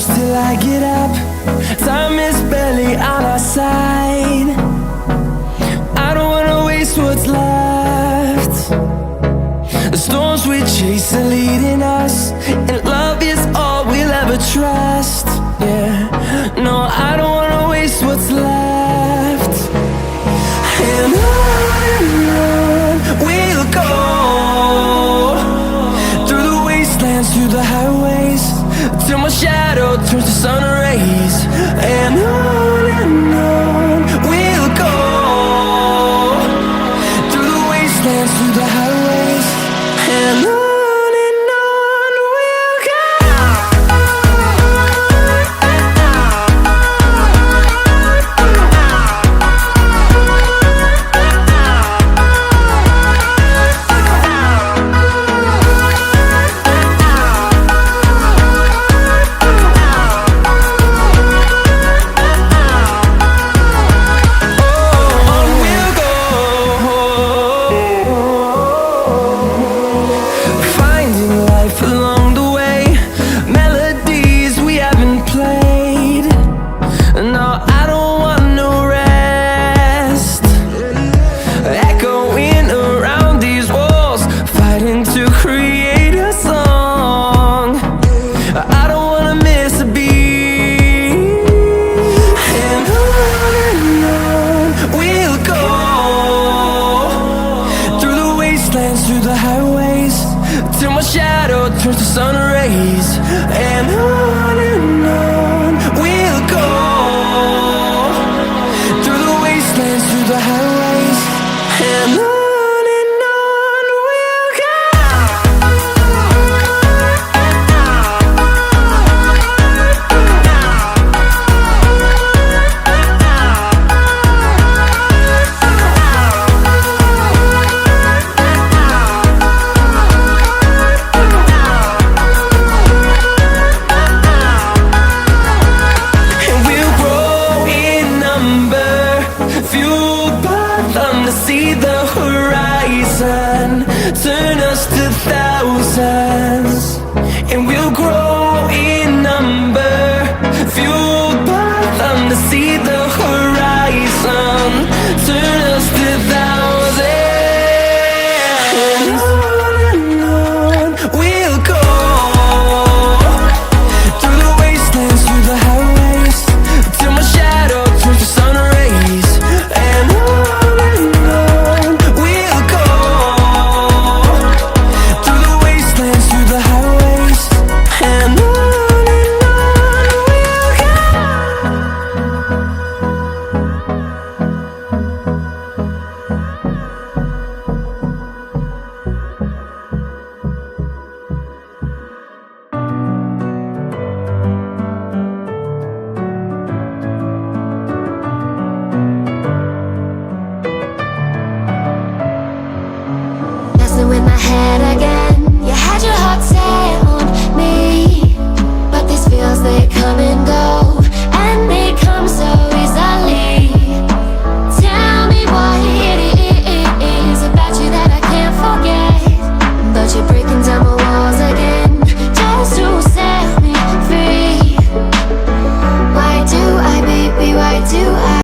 close till I get up. Time is barely on our side. I don't wanna waste what's left. The storms we chase are leading us, and love is all we'll ever trust. Yeah, no, I don't wanna waste what's left. And on we'll go, through the wastelands, through the highways, till my shadow turns to sun rays. And on we'll go, through the wastelands, through the highways, and on we'll go. Through the highways, till my shadow turns to sun rays. And on we'll go, through the wastelands, through the highways, and on we'll go. See the horizon turn us to thousands, and we'll grow in number, fueled by them to see the horizon.